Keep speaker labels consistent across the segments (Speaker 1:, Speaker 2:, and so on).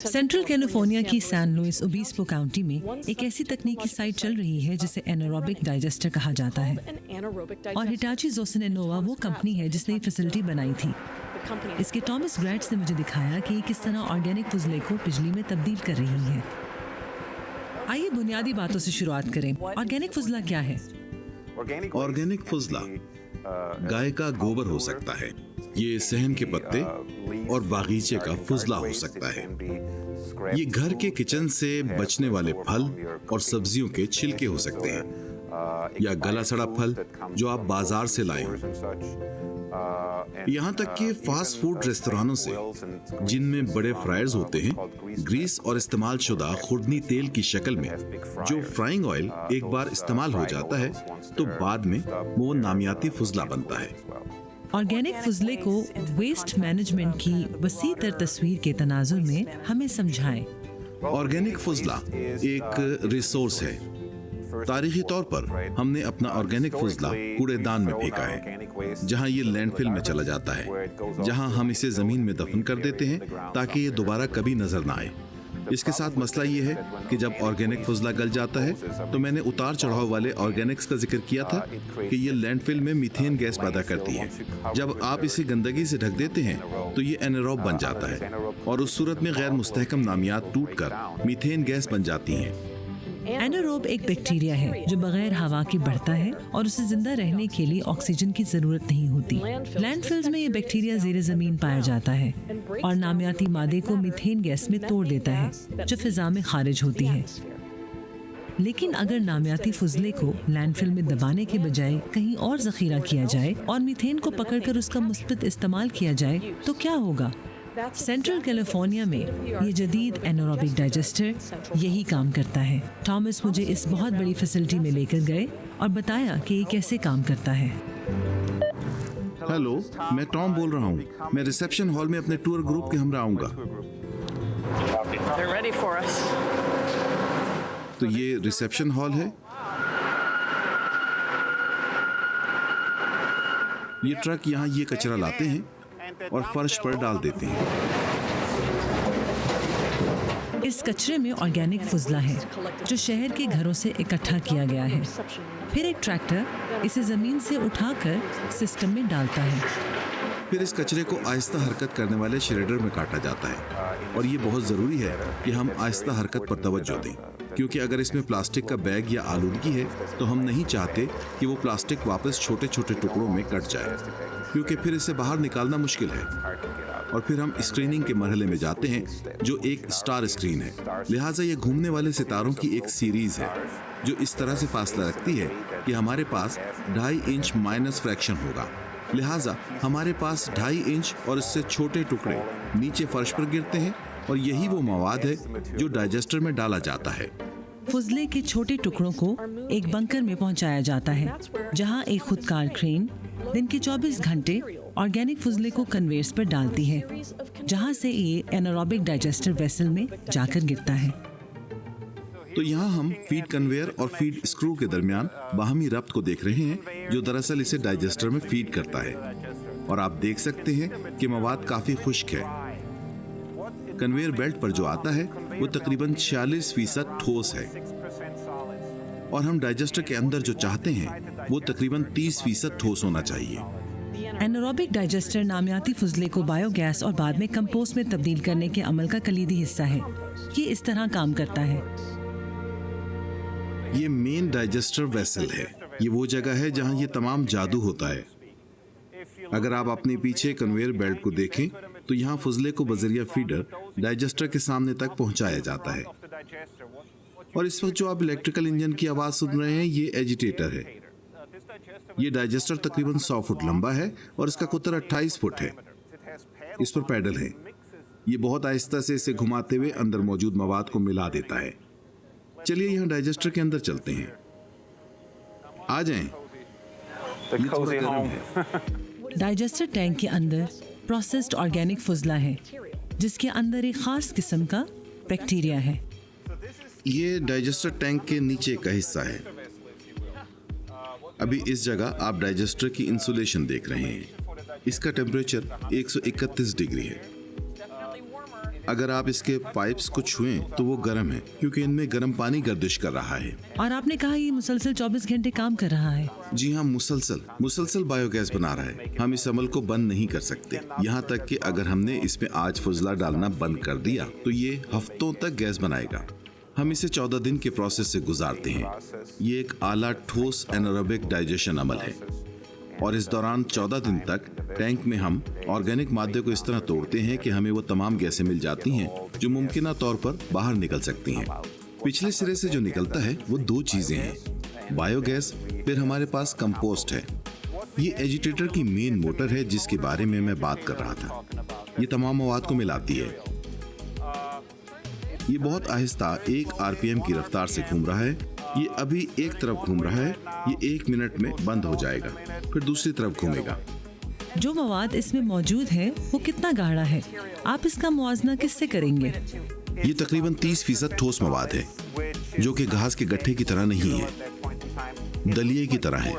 Speaker 1: Central California की San Luis Obispo county में एक ऐसी तकनीकी साइट चल रही है जिसे एनारोबिक डाइजेस्टर कहा जाता है और हिटाची जोसन इनोवा वो कंपनी है जिसने ये फैसिलिटी बनाई थी। इसके टॉमस ग्रैट्स ने मुझे दिखाया कि किस तरह ऑर्गेनिक फुजले को बिजली में तब्दील कर रही है। आइए बुनियादी बातों से शुरुआत करें। ऑर्गेनिक फुजला क्या है?
Speaker 2: ऑर्गेनिक फुजला गाय का गोबर हो सकता है, ये सहम के पत्ते और बागीचे का फुजला हो सकता है, ये घर के किचन से बचने वाले फल और सब्जियों के छिलके हो सकते हैं, या गला सड़ा फल जो आप बाजार से लाए हो। यहाँ तक कि फास्ट फूड रेस्तोरानों से, जिनमें बड़े फ्रायर्स होते हैं, ग्रीस और इस्तेमाल शुदा खुर्दनी तेल की शक्ल में जो फ्राइंग ऑयल एक बार इस्तेमाल हो जाता है तो बाद में वो नामियाती फुजला बनता है।
Speaker 1: ऑर्गेनिक फुजले को वेस्ट मैनेजमेंट की वसी तर तस्वीर के तनाजुर में हमें समझाएं।
Speaker 2: ऑर्गेनिक फुजला एक रिसोर्स है। तारीखी तौर पर हमने अपना ऑर्गेनिक फुजला कूड़ेदान में फेंका है, जहां ये लैंडफिल में चला जाता है, जहां हम इसे जमीन में दफन कर देते हैं ताकि ये दोबारा कभी नजर ना आए। इसके साथ मसला ये है कि जब ऑर्गेनिक फुजला गल जाता है तो मैंने उतार चढ़ाव वाले ऑर्गेनिक्स का जिक्र किया था कि ये लैंडफिल में मीथेन गैस पैदा करती है। जब आप इसे गंदगी से ढक देते हैं तो ये एनारोब बन जाता है और उस सूरत में गैर मुस्तहकम नामियात टूटकर मीथेन गैस बन जाती हैं।
Speaker 1: एनारोब एक बैक्टीरिया है जो बगैर हवा के बढ़ता है और उसे जिंदा रहने के लिए ऑक्सीजन की जरूरत नहीं होती। लैंडफिल्स में ये बैक्टीरिया ज़ेरे जमीन पाया जाता है और नामियाती मादे को मीथेन गैस में तोड़ देता है जो फिजा में खारिज होती है। लेकिन अगर नामियाती फुजले को लैंडफिल में दबाने के बजाय कहीं और जखीरा किया जाए और मीथेन को पकड़कर उसका मुस्बित इस्तेमाल किया जाए तो क्या होगा? सेंट्रल कैलिफोर्निया में ये जदीद एनारोबिक डाइजेस्टर यही काम करता है। थॉमस मुझे इस बहुत बड़ी फैसिलिटी में लेकर गए और बताया कि ये कैसे काम करता है।
Speaker 2: हेलो, मैं टॉम बोल रहा हूँ। मैं रिसेप्शन हॉल में अपने टूर ग्रुप के हमरा आऊंगा। तो ये रिसेप्शन हॉल है। ये ट्रक यहाँ ये कचरा लाते हैं और फर्श पर डाल देते हैं।
Speaker 1: इस कचरे में ऑर्गेनिक फुजला है जो शहर के घरों से इकट्ठा किया गया है। फिर एक ट्रैक्टर इसे जमीन से उठाकर सिस्टम में डालता है।
Speaker 2: फिर इस कचरे को आहिस्ता हरकत करने वाले श्रेडर में काटा जाता है और ये बहुत ज़रूरी है कि हम आहिस्ता हरकत पर तवज्जो दें, क्योंकि अगर इसमें प्लास्टिक का बैग या आलूदगी है तो हम नहीं चाहते कि वो प्लास्टिक वापस छोटे छोटे टुकड़ों में कट जाए, क्योंकि फिर इसे बाहर निकालना मुश्किल है। और फिर हम स्क्रीनिंग के मरहले में जाते हैं जो एक स्टार स्क्रीन है। लिहाजा ये घूमने वाले सितारों की एक सीरीज है जो इस तरह से फासला रखती है कि हमारे पास 2.5 इंच माइनस फ्रैक्शन होगा। लिहाजा हमारे पास 2.5 इंच और इससे छोटे टुकड़े नीचे फर्श पर गिरते हैं और यही वो मवाद है जो डाइजेस्टर में डाला जाता है।
Speaker 1: फुजले के छोटे टुकड़ों को एक बंकर में पहुंचाया जाता है जहां एक खुदकार क्रेन दिन के 24 घंटे ऑर्गेनिक फुजले को कन्वेयर्स पर डालती है, जहां से ये एनारोबिक डाइजेस्टर वेसल में जाकर गिरता है।
Speaker 2: तो यहाँ हम फीड कन्वेयर और फीड स्क्रू के दरमियान बाहमी रब्त को देख रहे हैं जो दरअसल इसे डाइजेस्टर में फीड करता है। और आप देख सकते हैं कि मवाद काफी खुश्क है। कन्वेयर बेल्ट पर जो आता है वो तकरीबन 46% ठोस है और हम डाइजेस्टर के अंदर जो चाहते हैं वो तकरीबन 30% ठोस होना चाहिए।
Speaker 1: एनारोबिक डाइजेस्टर नामियाती फुजले को बायोगैस और बाद में कंपोस्ट में तब्दील करने के अमल का कलीदी हिस्सा है। ये इस तरह काम करता है।
Speaker 2: ये मेन डाइजेस्टर वेसल है। ये वो जगह है जहां ये तमाम जादू होता है। अगर आप अपने पीछे कन्वेयर बेल्ट को देखें तो यहाँ फुजले को बजरिया फीडर डाइजेस्टर के सामने तक पहुंचाया जाता है। और इस वक्त जो आप इलेक्ट्रिकल इंजन की आवाज सुन रहे हैं ये एजिटेटर है। ये डाइजेस्टर तकरीबन 100 फुट लंबा है और इसका कुतर 28 फुट है। इस पर पैडल है। ये बहुत आहिस्ता से इसे घुमाते हुए अंदर मौजूद मवाद को मिला देता है। चलिए यहाँ डाइजेस्टर के अंदर चलते हैं। आ जाएं। ये थोड़ा गर्म है।
Speaker 1: डाइजेस्टर टैंक के अंदर प्रोसेस्ड ऑर्गेनिक फुजला है जिसके अंदर एक खास किस्म का बैक्टीरिया है।
Speaker 2: ये डाइजेस्टर टैंक के नीचे का हिस्सा है। अभी इस जगह आप डाइजेस्टर की इंसुलेशन देख रहे हैं। इसका टेम्परेचर 131 डिग्री है। अगर आप इसके पाइप्स को छुएं तो वो गर्म है, क्योंकि इनमें गर्म पानी गर्दिश कर रहा है।
Speaker 1: और आपने कहा ये मुसलसल 24 घंटे काम कर रहा है।
Speaker 2: जी हाँ, मुसलसल बायोगैस बना रहा है। हम इस अमल को बंद नहीं कर सकते, यहाँ तक कि अगर हमने इसमें आज फजला डालना बंद कर दिया तो ये हफ्तों तक गैस बनाएगा। हम इसे 14 दिन के प्रोसेस से गुजारते हैं। ये एक आला ठोस एनारोबिक डाइजेशन अमल है और इस दौरान 14 दिन तक टैंक में हम ऑर्गेनिक मादे को इस तरह तोड़ते हैं कि हमें वो तमाम गैसें मिल जाती हैं जो मुमकिन तौर पर बाहर निकल सकती हैं। पिछले सिरे से जो निकलता है वो दो चीजें हैं, बायोगैस, फिर हमारे पास कंपोस्ट है। ये एजिटेटर की मेन मोटर है जिसके बारे में मैं बात कर रहा था। ये तमाम मवाद को मिलाती है। ये बहुत आहिस्ता 1 आरपीएम की रफ्तार से घूम रहा है। ये अभी एक तरफ घूम रहा है, ये 1 मिनट में बंद हो जाएगा, फिर दूसरी तरफ घूमेगा।
Speaker 1: जो मवाद इसमें मौजूद है वो कितना गाढ़ा है? आप इसका मुआवजा किससे करेंगे?
Speaker 2: ये तकरीबन 30% ठोस मवाद है, जो कि घास के गट्ठे की तरह नहीं है, दलिये की तरह है,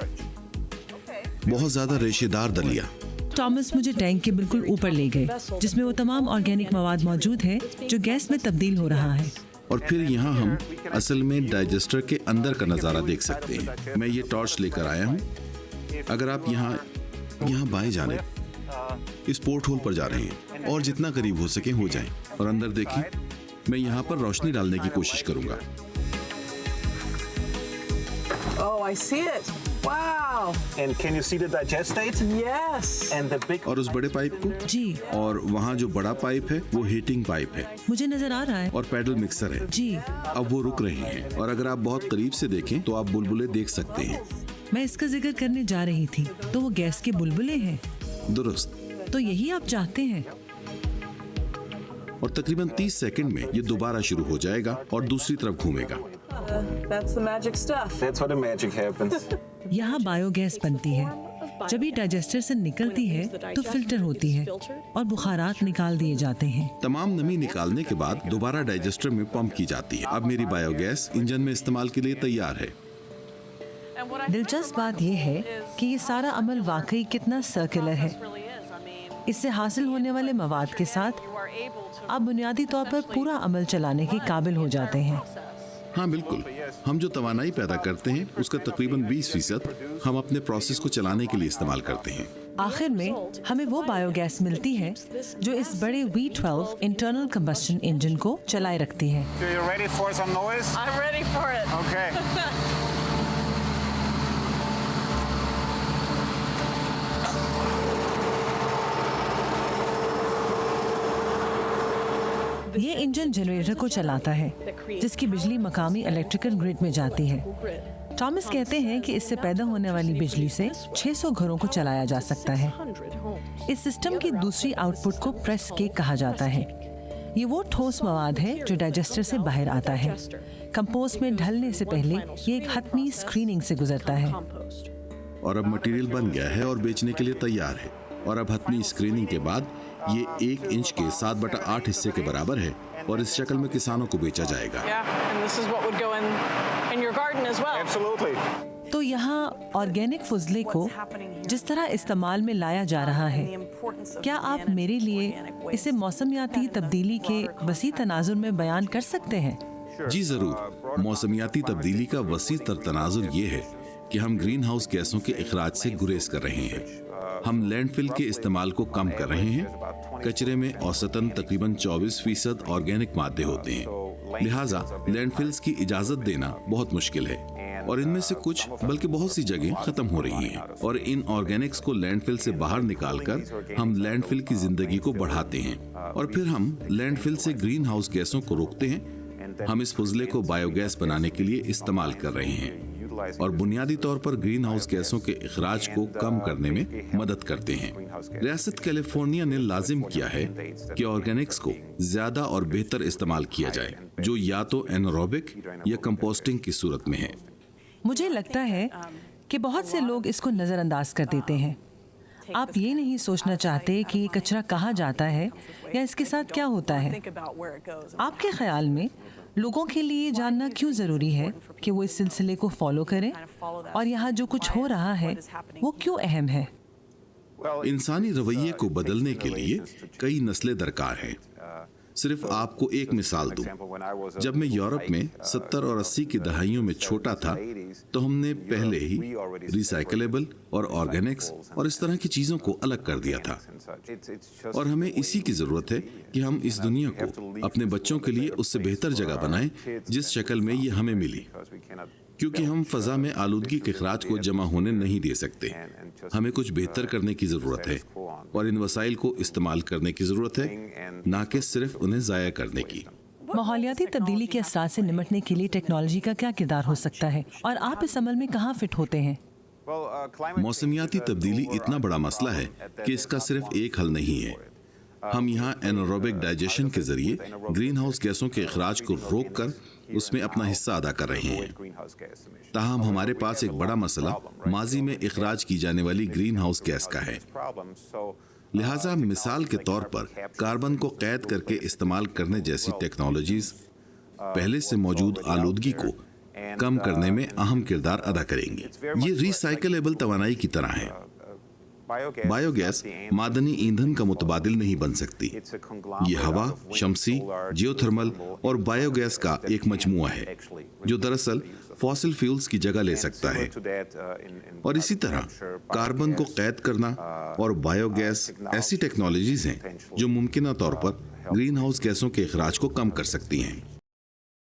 Speaker 2: बहुत ज्यादा रेशेदार दलिया।
Speaker 1: टॉमस मुझे टैंक के बिल्कुल ऊपर ले गए, जिसमें वो तमाम ऑर्गेनिक मवाद मौजूद है जो गैस में तब्दील हो रहा है।
Speaker 2: और फिर यहाँ हम असल में डाइजेस्टर के अंदर का नज़ारा देख सकते हैं। मैं ये टॉर्च लेकर आया हूँ। अगर आप यहाँ बाएं जानिब इस पोर्ट होल पर जा रहे हैं और जितना करीब हो सके हो जाएं और अंदर देखें। मैं यहाँ पर रोशनी डालने की कोशिश करूँगा।
Speaker 3: Oh, I see it. Wow.
Speaker 4: And can you see the digestate?
Speaker 3: Yes.
Speaker 4: And the big
Speaker 2: और उस बड़े पाइप को
Speaker 1: जी,
Speaker 2: और वहाँ जो बड़ा पाइप है वो हीटिंग पाइप है
Speaker 1: मुझे नजर आ रहा है।
Speaker 2: और पैडल मिक्सर है।
Speaker 1: जी,
Speaker 2: अब वो रुक रहे हैं और अगर आप बहुत करीब से देखें तो आप बुलबुले देख सकते हैं।
Speaker 1: मैं इसका जिक्र करने जा रही थी। तो वो गैस के बुलबुले हैं।
Speaker 2: दुरुस्त।
Speaker 1: तो यही आप चाहते हैं।
Speaker 2: और तकरीबन 30 सेकंड में ये दोबारा शुरू हो जाएगा और दूसरी तरफ घूमेगा।
Speaker 3: That's the magic stuff.
Speaker 4: That's where the magic happens.
Speaker 1: यहाँ बायोगैस बनती है। जब ये डाइजेस्टर से निकलती है तो फिल्टर होती है और बुखारात निकाल दिए जाते हैं।
Speaker 2: तमाम नमी निकालने के बाद दोबारा डाइजेस्टर में पंप की जाती है। अब मेरी बायोगैस इंजन में इस्तेमाल के लिए तैयार है।
Speaker 1: दिलचस्प बात यह है कि ये सारा अमल वाकई कितना सर्कुलर है। इससे हासिल होने वाले मवाद के साथ आप बुनियादी तौर पर पूरा अमल चलाने के काबिल हो जाते हैं।
Speaker 2: हाँ बिल्कुल, हम जो तवानाई पैदा करते हैं उसका तकरीबन 20% हम अपने प्रोसेस को चलाने के लिए इस्तेमाल करते हैं।
Speaker 1: आखिर में हमें वो बायोगैस मिलती है जो इस बड़े V12 इंटरनल कंबस्शन इंजन को चलाए रखती है।
Speaker 4: So you ready for some noise?
Speaker 3: I'm ready for it.
Speaker 4: Okay.
Speaker 1: ये इंजन जनरेटर को चलाता है जिसकी बिजली मकामी इलेक्ट्रिकल ग्रिड में जाती है। टॉमस कहते हैं कि इससे पैदा होने वाली बिजली से 600 घरों को चलाया जा सकता है। इस सिस्टम की दूसरी आउटपुट को प्रेस केक कहा जाता है। ये वो ठोस मवाद है जो डाइजेस्टर से बाहर आता है। कंपोस्ट में ढलने से पहले ये एक हतमी स्क्रीनिंग से गुजरता है।
Speaker 2: और अब मटेरियल बन गया है और बेचने के लिए तैयार है। और अब हतमी स्क्रीनिंग के बाद ये 1 इंच के 7/8 हिस्से के बराबर है और इस शक्ल में किसानों को बेचा जाएगा।
Speaker 3: Yeah, and this is what would go in your garden as well.
Speaker 4: Absolutely.
Speaker 1: तो यहाँ ऑर्गेनिक फुजले को जिस तरह इस्तेमाल में लाया जा रहा है, क्या आप मेरे लिए इसे मौसमियाती तब्दीली के वसी तनाजुर में बयान कर सकते हैं?
Speaker 2: जी जरूर। मौसमियाती तब्दीली का वसी तर तनाजुर ये है कि हम ग्रीन हाउस गैसों के इखराज से गुरेज कर रहे हैं। हम लैंडफिल के इस्तेमाल को कम कर रहे हैं। कचरे में औसतन तकरीबन 24% ऑर्गेनिक मादे होते हैं, लिहाजा लैंडफिल्स की इजाजत देना बहुत मुश्किल है और इनमें से कुछ बल्कि बहुत सी जगह खत्म हो रही हैं। और इन ऑर्गेनिक्स को लैंडफिल से बाहर निकालकर हम लैंडफिल की जिंदगी को बढ़ाते हैं और फिर हम लैंडफिल से ग्रीन हाउस गैसों को रोकते हैं। हम इस फुजले को बायोगैस बनाने के लिए इस्तेमाल कर रहे हैं और बुनियादी तौर पर ग्रीन हाउस गैसों के इखराज को कम करने में मदद करते हैं। रियासत कैलिफोर्निया ने लाजिम किया है कि ऑर्गेनिक्स को ज्यादा और बेहतर इस्तेमाल किया जाए, जो या तो एनारोबिक या कंपोस्टिंग की सूरत में है।
Speaker 1: मुझे लगता है कि बहुत से लोग इसको नज़रअंदाज कर देते हैं। आप ये नहीं सोचना चाहते कि ये कचरा कहाँ जाता है या इसके साथ क्या होता है। आपके ख्याल में लोगों के लिए जानना क्यों ज़रूरी है कि वो इस सिलसिले को फॉलो करें और यहाँ जो कुछ हो रहा है वो क्यों अहम है?
Speaker 2: इंसानी रवैये को बदलने के लिए कई नस्लें दरकार हैं। सिर्फ आपको एक मिसाल दूं, जब मैं यूरोप में 70 और 80 की दहाइयों में छोटा था तो हमने पहले ही रिसाइकलेबल और ऑर्गेनिक्स और इस तरह की चीज़ों को अलग कर दिया था। और हमें इसी की ज़रूरत है कि हम इस दुनिया को अपने बच्चों के लिए उससे बेहतर जगह बनाएं जिस शक्ल में ये हमें मिली, क्योंकि हम फजा में आलूदगी के अखराज को जमा होने नहीं दे सकते। हमें कुछ बेहतर करने की ज़रूरत है और इन वसाइल को इस्तेमाल करने की ज़रूरत है, ना कि सिर्फ उन्हें ज़ाया करने की।
Speaker 1: माहौलियाती तब्दीली के असरात से निपटने के लिए टेक्नोलॉजी का क्या किरदार हो सकता है और आप इस अमल में कहाँ फिट होते हैं?
Speaker 2: मौसमियाती तब्दीली इतना बड़ा मसला है कि इसका सिर्फ एक हल नहीं है। हम यहाँ एनारोबिक डाइजेशन के जरिए ग्रीन हाउस गैसों के अखराज को रोककर उसमें अपना हिस्सा अदा कर रहे हैं। ताहम हमारे पास एक बड़ा मसला माजी में इखराज की जाने वाली ग्रीन हाउस गैस का है। लिहाजा मिसाल के तौर पर कार्बन को कैद करके इस्तेमाल करने जैसी टेक्नोलॉजीज पहले से मौजूद आलूदगी को कम करने में अहम किरदार अदा करेंगी। ये रिसाइकलेबल तवानाई की तरह है। बायोगैस मादनी ईंधन का मुतबादिल नहीं बन सकती। ये हवा, शमसी, जियोथर्मल और बायोगैस का एक मजमुआ है जो दरअसल फॉसिल फ्यूल्स की जगह ले सकता है। और इसी तरह कार्बन को कैद करना और बायोगैस ऐसी टेक्नोलॉजीज हैं जो मुमकिना तौर पर ग्रीन हाउस गैसों के अखराज को कम कर सकती हैं।